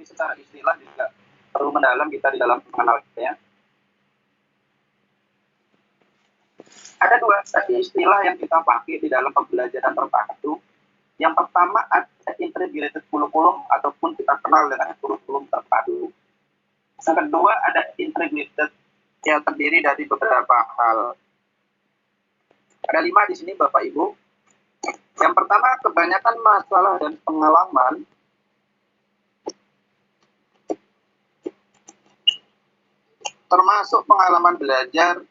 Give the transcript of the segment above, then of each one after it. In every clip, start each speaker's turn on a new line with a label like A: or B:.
A: tapi secara istilah juga perlu mendalam kita di dalam mengenalnya. Ada dua istilah yang kita pakai di dalam pembelajaran terpadu. Yang pertama ada integrated curriculum ataupun kita kenal dengan kurikulum terpadu. Yang kedua ada integrated yang terdiri dari beberapa hal. Ada 5 di sini Bapak Ibu. Yang pertama, kebanyakan masalah dan pengalaman termasuk pengalaman belajar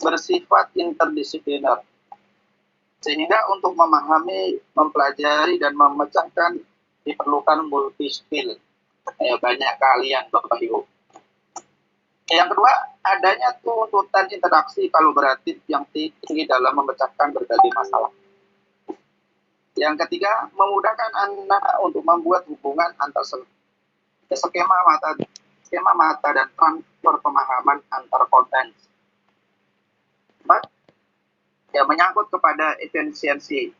A: bersifat interdisipliner. Sehingga untuk memahami, mempelajari, dan memecahkan diperlukan multi skill. Banyak kalian Bapak Ibu. Yang kedua, adanya tuntutan interaksi kolaboratif yang tinggi dalam memecahkan berbagai masalah. Yang ketiga, memudahkan anak untuk membuat hubungan antar skema mata dan transfer pemahaman antar konten. 4. Menyangkut kepada efisiensi.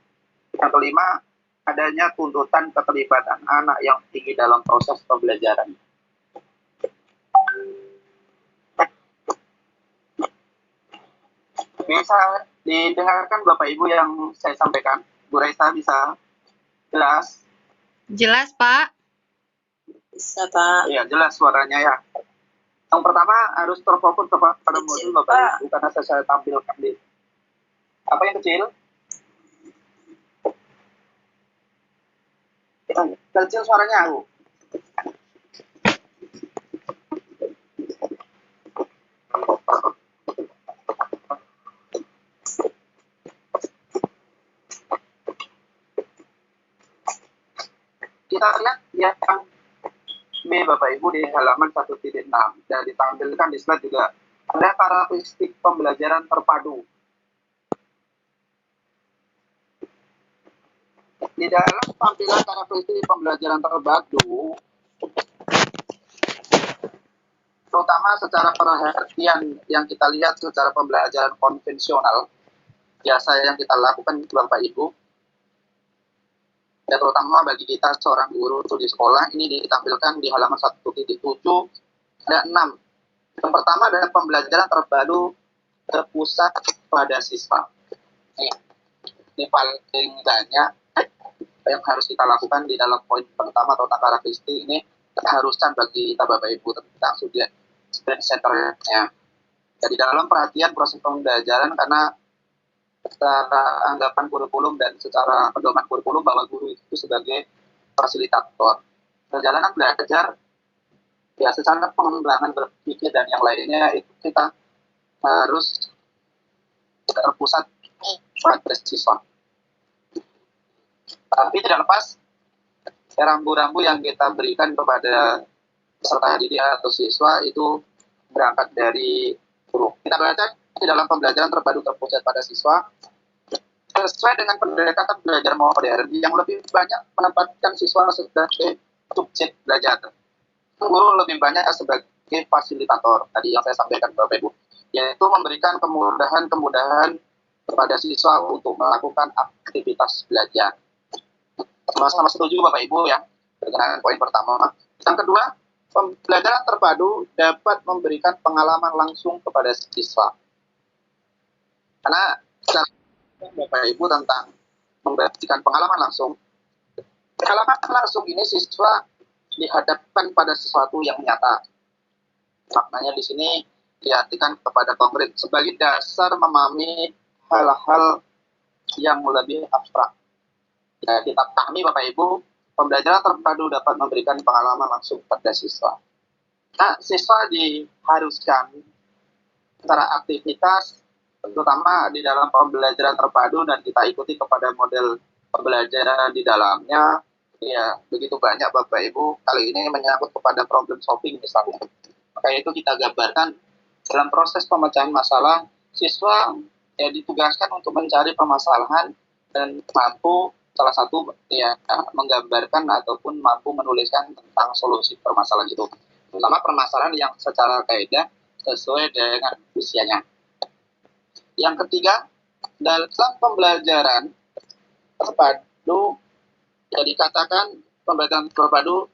A: Yang kelima, adanya tuntutan keterlibatan anak yang tinggi dalam proses pembelajaran. Bisa didengarkan Bapak Ibu yang saya sampaikan? Bu Raisa bisa jelas?
B: Jelas, Pak.
C: Bisa, Pak.
A: Iya, jelas suaranya ya. Yang pertama harus terfokus pada modul Bapak Ibu, karena saya tampilkan di. Apa yang kecil? Kecil suaranya aku. Kita lihat yang B Bapak Ibu di halaman 1.6 dan ditampilkan di slide juga ada karakteristik pembelajaran terpadu. Di dalam tampilan karakteristik pembelajaran terpadu, terutama secara perhatian yang kita lihat secara pembelajaran konvensional, biasa yang kita lakukan Bapak Ibu, ya terutama bagi kita seorang guru di sekolah, ini ditampilkan di halaman 1.7 ada 6. Yang pertama adalah pembelajaran terpadu terpusat pada siswa. Ini paling banyak yang harus kita lakukan di dalam poin pertama tentang karakteristik ini keharusan bagi kita Bapak Ibu tentang student centernya. Jadi dalam perhatian proses pembelajaran, karena secara anggapan kurikulum dan secara pedoman kurikulum bahwa guru itu sebagai fasilitator perjalanan belajar, ya secara pengembangan berpikir dan yang lainnya itu kita harus terpusat pada siswa. Tapi tidak lepas rambu-rambu yang kita berikan kepada peserta didik atau siswa itu berangkat dari guru. Kita baca di dalam pembelajaran terpadu terpusat pada siswa sesuai dengan pendekatan belajar modern yang lebih banyak menempatkan siswa sebagai subjek belajar. Guru lebih banyak sebagai fasilitator, tadi yang saya sampaikan Bapak Ibu, yaitu memberikan kemudahan kepada siswa untuk melakukan aktivitas belajar. Sama-sama setuju Bapak Ibu ya dengan poin pertama. Yang kedua, pembelajaran terpadu dapat memberikan pengalaman langsung kepada siswa. Karena Bapak Ibu tentang memberikan pengalaman langsung. Pengalaman langsung ini siswa dihadapkan pada sesuatu yang nyata. Maknanya di sini diartikan kepada konkret sebagai dasar memahami hal-hal yang lebih abstrak. Ya, kita pahami Bapak Ibu, pembelajaran terpadu dapat memberikan pengalaman langsung pada siswa. Nah, siswa diharuskan secara aktivitas, terutama di dalam pembelajaran terpadu dan kita ikuti kepada model pembelajaran di dalamnya, ya begitu banyak Bapak Ibu. Kali ini menyangkut kepada problem solving misalnya. Maka itu kita gambarkan dalam proses pemecahan masalah, siswa ya ditugaskan untuk mencari permasalahan dan mampu salah satu ya menggambarkan ataupun mampu menuliskan tentang solusi permasalahan itu. Terutama permasalahan yang secara kaidah sesuai dengan usianya. Yang ketiga, dalam pembelajaran terpadu, ya dikatakan pembelajaran terpadu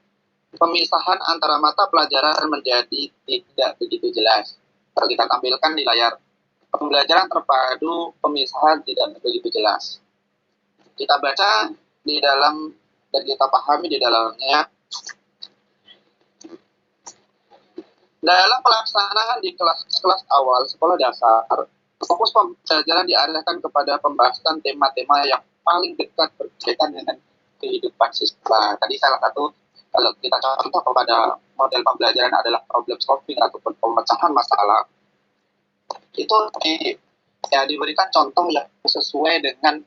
A: pemisahan antara mata pelajaran menjadi tidak begitu jelas. Kalau kita tampilkan di layar, pembelajaran terpadu pemisahan tidak begitu jelas. Kita baca di dalam dan kita pahami di dalamnya. Dalam pelaksanaan di kelas-kelas awal sekolah dasar, fokus pembelajaran diarahkan kepada pembahasan tema-tema yang paling dekat berkaitan dengan kehidupan siswa. Tadi salah satu, kalau kita contoh kepada model pembelajaran adalah problem solving ataupun pemecahan masalah, itu diberikan contoh yang sesuai dengan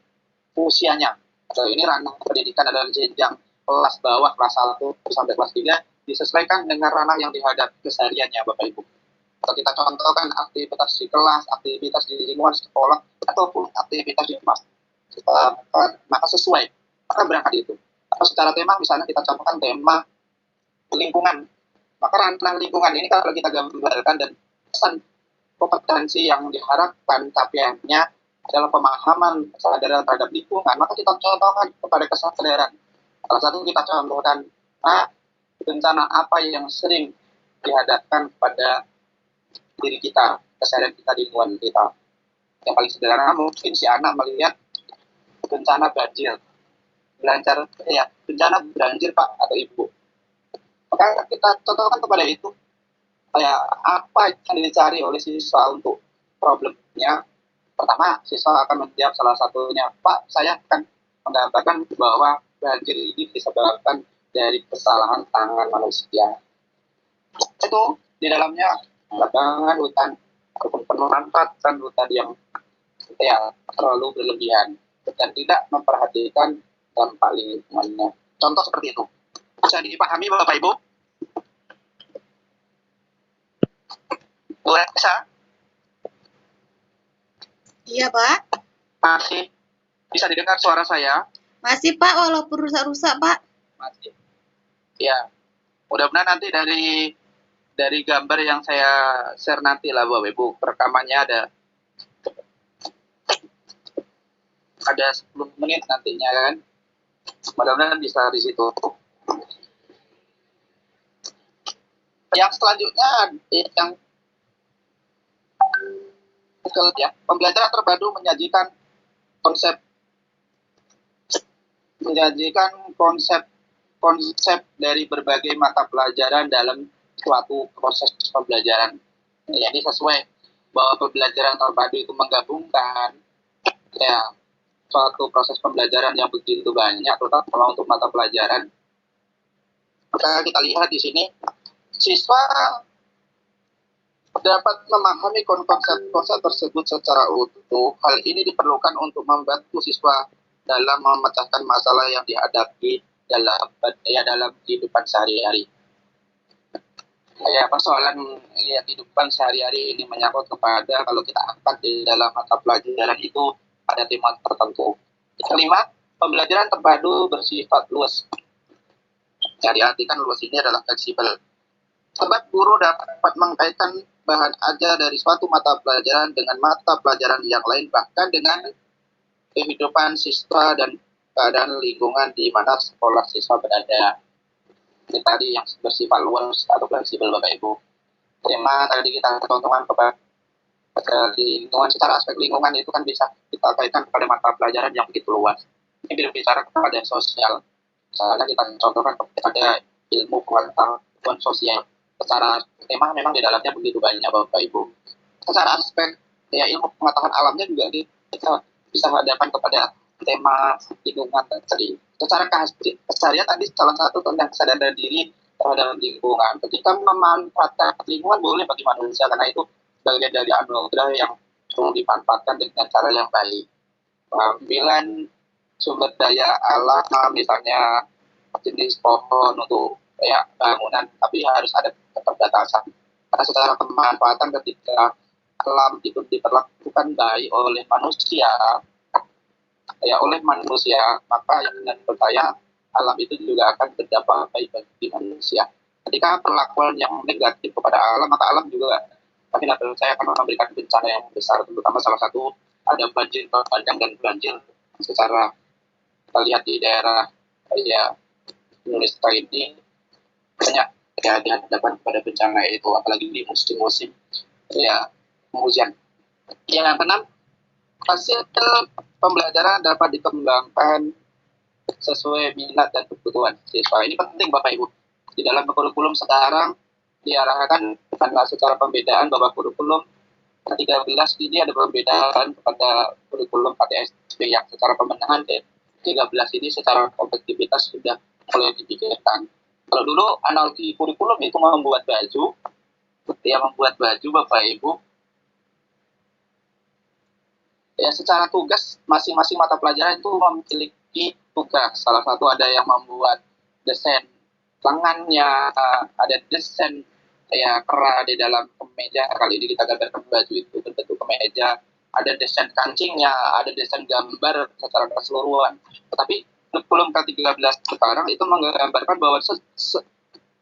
A: usianya. Ini ranah pendidikan adalah jenjang kelas bawah, kelas 1 sampai kelas 3, disesuaikan dengan ranah yang dihadapi kesehariannya, Bapak Ibu. Kalau kita contohkan aktivitas di kelas, aktivitas di lingkungan sekolah, ataupun aktivitas di kelas, maka sesuai, maka berangkat itu. Atau secara tema, misalnya kita contohkan tema lingkungan, maka ranah lingkungan ini kalau kita gambarkan dan pesan kompetensi yang diharapkan capaiannya adalah pemahaman kesadaran terhadap lingkungan, maka kita contohkan kepada kesadaran. Salah satu kita contohkan bencana apa yang sering dihadapkan pada diri kita, kesadaran kita di lingkungan kita. Yang paling sederhana mungkin si anak melihat bencana banjir, bencana banjir Pak atau Ibu. Maka kita contohkan kepada itu, apa yang dicari oleh siswa untuk problemnya. Pertama, siswa akan menjawab salah satunya, Pak, saya akan menggambarkan bahwa banjir ini disebabkan dari kesalahan tangan manusia. Itu di dalamnya lapangan hutan ataupun pemanfaatan hutan yang terlalu berlebihan dan tidak memperhatikan dampak lingkungannya. Contoh seperti itu. Bisa dipahami Bapak Ibu? Bu Resa?
B: Iya, Pak.
A: Masih bisa didengar suara saya?
B: Masih, Pak, walaupun rusak-rusak, Pak.
A: Masih. Ya, mudah-mudahan nanti dari gambar yang saya share nanti lah Bapak Ibu, rekamannya ada 10 menit nantinya kan. Mudah-mudahan bisa di situ. Yang selanjutnya yang pembelajaran terpadu menyajikan konsep dari berbagai mata pelajaran dalam suatu proses pembelajaran. Jadi sesuai bahwa pembelajaran terpadu itu menggabungkan suatu proses pembelajaran yang begitu banyak, terutama untuk mata pelajaran. Maka kita lihat di sini, siswa dapat memahami konsep-konsep tersebut secara utuh. Hal ini diperlukan untuk membantu siswa dalam memecahkan masalah yang dihadapi dalam kehidupan sehari-hari. Persoalan kehidupan sehari-hari ini menyangkut kepada, kalau kita angkat di dalam mata pelajaran itu ada tema tertentu. Kelima, pembelajaran terpadu bersifat luas. Yang diartikan luas ini adalah fleksibel. Sebab guru dapat mengkaitkan bahan ajar dari suatu mata pelajaran dengan mata pelajaran yang lain, bahkan dengan kehidupan siswa dan keadaan lingkungan di mana sekolah siswa berada. Ini tadi yang bersifat luas atau fleksibel Bapak Ibu. Tema tadi kita contohkan kepada lingkungan, secara aspek lingkungan itu kan bisa kita kaitkan kepada mata pelajaran yang begitu luas. Ini berbicara kepada sosial. Misalnya kita contohkan kepada ilmu pengetahuan sosial. Secara tema memang di dalamnya begitu banyak Bapak Ibu. Secara aspek ilmu pengetahuan alamnya juga kita bisa hadapkan kepada tema lingkungan tadi. Secara keseharian tadi salah satu tentang kesadaran diri terhadap lingkungan. Ketika memanfaatkan lingkungan boleh bagi manusia, karena itu bagian dari anugerah yang perlu dimanfaatkan dengan cara yang baik. Pengambilan sumber daya alam, misalnya jenis pohon untuk bangunan, tapi harus ada keterbatasan. Karena secara pemanfaatan ketika alam itu diperlakukan baik oleh manusia, maka yang dengan percaya alam itu juga akan berdampak baik bagi manusia. Ketika perlakuan yang negatif kepada alam, maka alam juga kami percaya akan memberikan bencana yang besar, terutama salah satu ada banjir bandang dan banjir secara kita lihat di daerah Indonesia ini banyak ya dihadapkan pada bencana itu, apalagi di musim-musim ya penghujan. Yang keenam, hasil pembelajaran dapat dikembangkan sesuai minat dan kebutuhan siswa. Ini penting Bapak Ibu. Di dalam kurikulum sekarang diarahkan karena secara pembedaan bahwa kurikulum 13 ini ada perbedaan kepada kurikulum KTSB yang secara pemenahan 13 ini secara objektivitas sudah mulai dipikirkan. Kalau dulu analogi kurikulum itu membuat baju, ya membuat baju Bapak Ibu, ya secara tugas masing-masing mata pelajaran itu memiliki tugas. Salah satu ada yang membuat desain lengannya, ada desain kayak kera di dalam kemeja. Kali ini kita gambarkan baju itu berbentuk kemeja. Ada desain kancingnya, ada desain gambar secara keseluruhan. Tetapi kurikulum K13 sekarang itu menggambarkan bahwa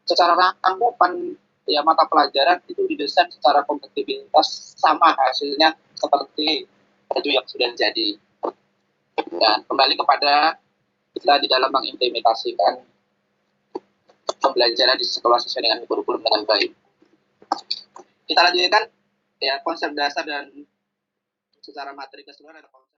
A: secara rangkuman ya mata pelajaran itu didesain secara kompatibilitas sama hasilnya seperti baju yang sudah jadi. Dan kembali kepada kita di dalam mengimplementasikan pembelajaran di sekolah sesuai dengan kurikulum dengan baik. Kita lanjutkan ya konsep dasar dan secara materi keseluruhan ada konsep